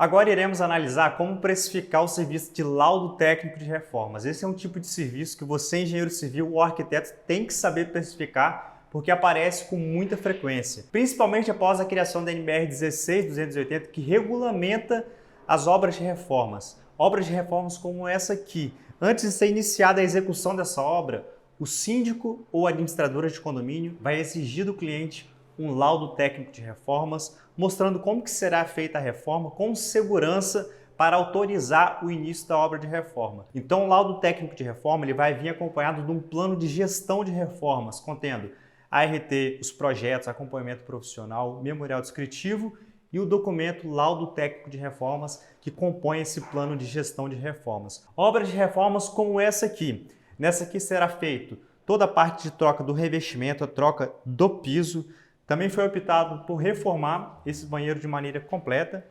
Agora iremos analisar como precificar o serviço de laudo técnico de reformas. Esse é um tipo de serviço que você, engenheiro civil ou arquiteto, tem que saber precificar porque aparece com muita frequência, principalmente após a criação da NBR 16280, que regulamenta as obras de reformas. Obras de reformas como essa aqui. Antes de ser iniciada a execução dessa obra, o síndico ou administradora de condomínio vai exigir do cliente um laudo técnico de reformas, mostrando como que será feita a reforma com segurança para autorizar o início da obra de reforma. Então, o laudo técnico de reforma ele vai vir acompanhado de um plano de gestão de reformas, contendo ART, os projetos, acompanhamento profissional, memorial descritivo e o documento laudo técnico de reformas que compõe esse plano de gestão de reformas. Obras de reformas como essa aqui. Nessa aqui será feito toda a parte de troca do revestimento, a troca do piso. Também foi optado por reformar esse banheiro de maneira completa.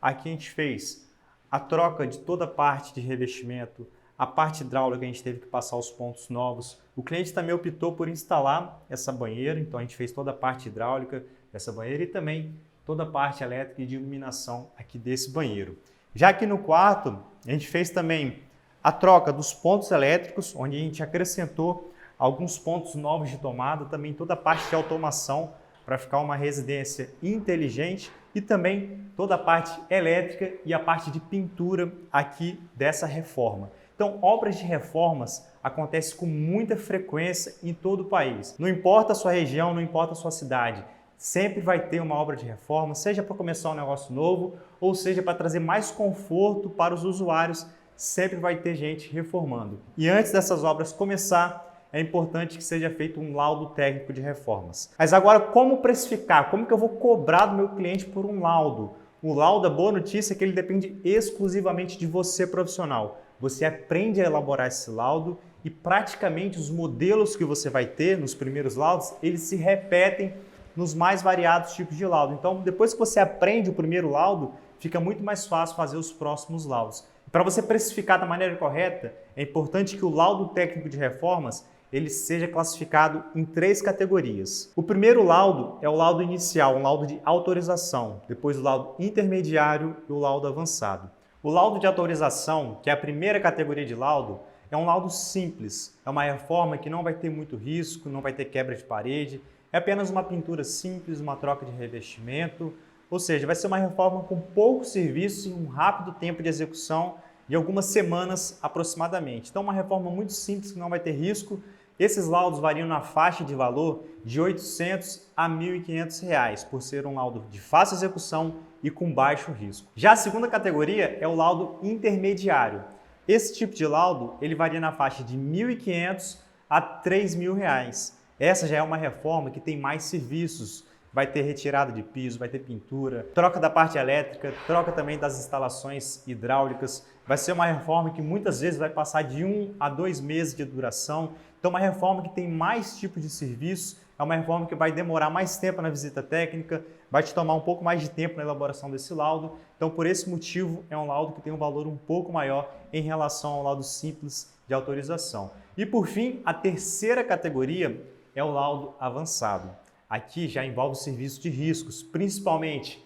Aqui a gente fez a troca de toda a parte de revestimento, a parte hidráulica a gente teve que passar os pontos novos. O cliente também optou por instalar essa banheira, então a gente fez toda a parte hidráulica dessa banheira e também toda a parte elétrica e de iluminação aqui desse banheiro. Já aqui no quarto, a gente fez também a troca dos pontos elétricos, onde a gente acrescentou alguns pontos novos de tomada, também toda a parte de automação para ficar uma residência inteligente e também toda a parte elétrica e a parte de pintura aqui dessa reforma. Então, obras de reformas acontecem com muita frequência em todo o país. Não importa a sua região, não importa a sua cidade, sempre vai ter uma obra de reforma, seja para começar um negócio novo ou seja para trazer mais conforto para os usuários, sempre vai ter gente reformando. E antes dessas obras começar, é importante que seja feito um laudo técnico de reformas. Mas agora, como precificar? Como que eu vou cobrar do meu cliente por um laudo? O laudo, a boa notícia é que ele depende exclusivamente de você, profissional. Você aprende a elaborar esse laudo e praticamente os modelos que você vai ter nos primeiros laudos, eles se repetem nos mais variados tipos de laudo. Então, depois que você aprende o primeiro laudo, fica muito mais fácil fazer os próximos laudos. Para você precificar da maneira correta, é importante que o laudo técnico de reformas ele seja classificado em 3 categorias. O primeiro laudo é o laudo inicial, um laudo de autorização, depois o laudo intermediário e o laudo avançado. O laudo de autorização, que é a primeira categoria de laudo, é um laudo simples, é uma reforma que não vai ter muito risco, não vai ter quebra de parede, é apenas uma pintura simples, uma troca de revestimento, ou seja, vai ser uma reforma com pouco serviço e um rápido tempo de execução de algumas semanas aproximadamente. Então, uma reforma muito simples que não vai ter risco. Esses laudos variam na faixa de valor de R$ 800 a R$ 1.500 por ser um laudo de fácil execução e com baixo risco. Já a segunda categoria é o laudo intermediário. Esse tipo de laudo ele varia na faixa de R$ 1.500 a R$ 3.000. Essa já é uma reforma que tem mais serviços. Vai ter retirada de piso, vai ter pintura, troca da parte elétrica, troca também das instalações hidráulicas. Vai ser uma reforma que muitas vezes vai passar de 1 a 2 meses de duração. Então, uma reforma que tem mais tipos de serviço, é uma reforma que vai demorar mais tempo na visita técnica, vai te tomar um pouco mais de tempo na elaboração desse laudo. Então, por esse motivo, é um laudo que tem um valor um pouco maior em relação ao laudo simples de autorização. E, por fim, a terceira categoria é o laudo avançado. Aqui já envolve o serviço de riscos, principalmente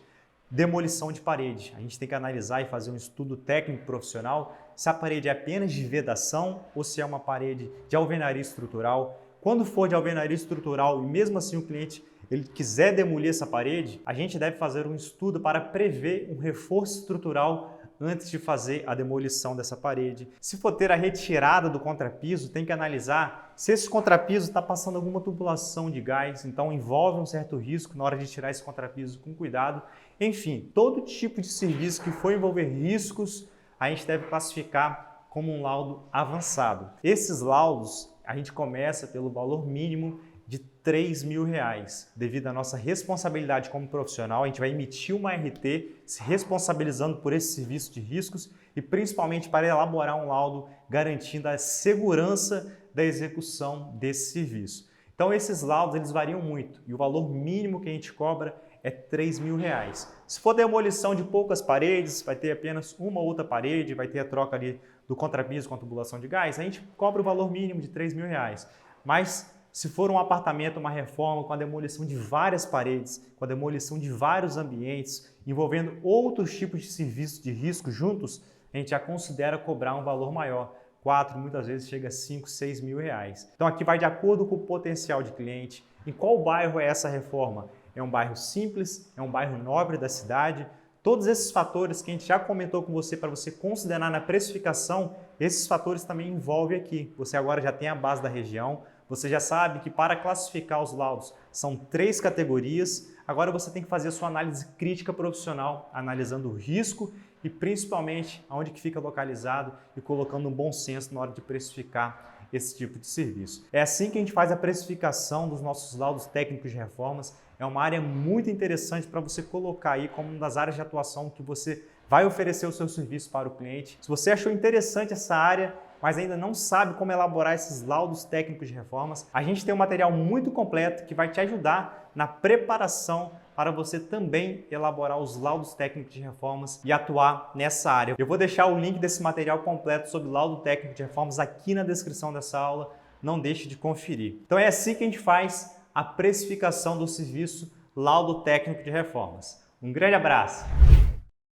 demolição de parede. A gente tem que analisar e fazer um estudo técnico profissional se a parede é apenas de vedação ou se é uma parede de alvenaria estrutural. Quando for de alvenaria estrutural e mesmo assim o cliente ele quiser demolir essa parede, a gente deve fazer um estudo para prever um reforço estrutural antes de fazer a demolição dessa parede. Se for ter a retirada do contrapiso, tem que analisar se esse contrapiso está passando alguma tubulação de gás, então envolve um certo risco na hora de tirar esse contrapiso com cuidado. Enfim, todo tipo de serviço que for envolver riscos, a gente deve classificar como um laudo avançado. Esses laudos, a gente começa pelo valor mínimo de R$ 3.000. Devido à nossa responsabilidade como profissional, a gente vai emitir uma RT se responsabilizando por esse serviço de riscos e principalmente para elaborar um laudo garantindo a segurança da execução desse serviço. Então esses laudos eles variam muito e o valor mínimo que a gente cobra é R$ 3.000. Se for demolição de poucas paredes, vai ter apenas uma ou outra parede, vai ter a troca ali do contrapiso com a tubulação de gás, a gente cobra o valor mínimo de R$ 3.000. Mas Se for um apartamento, uma reforma com a demolição de várias paredes, com a demolição de vários ambientes, envolvendo outros tipos de serviços de risco juntos, a gente já considera cobrar um valor maior. 4, muitas vezes chega a 5, 6 mil reais. Então aqui vai de acordo com o potencial de cliente. Em qual bairro é essa reforma? É um bairro simples? É um bairro nobre da cidade? Todos esses fatores que a gente já comentou com você para você considerar na precificação, esses fatores também envolvem aqui. Você agora já tem a base da região, você já sabe que para classificar os laudos são 3 categorias. Agora você tem que fazer a sua análise crítica profissional, analisando o risco e principalmente aonde que fica localizado e colocando um bom senso na hora de precificar esse tipo de serviço. É assim que a gente faz a precificação dos nossos laudos técnicos de reformas. É uma área muito interessante para você colocar aí como uma das áreas de atuação que você vai oferecer o seu serviço para o cliente. Se você achou interessante essa área, mas ainda não sabe como elaborar esses laudos técnicos de reformas, a gente tem um material muito completo que vai te ajudar na preparação para você também elaborar os laudos técnicos de reformas e atuar nessa área. Eu vou deixar o link desse material completo sobre laudo técnico de reformas aqui na descrição dessa aula. Não deixe de conferir. Então é assim que a gente faz a precificação do serviço laudo técnico de reformas. Um grande abraço!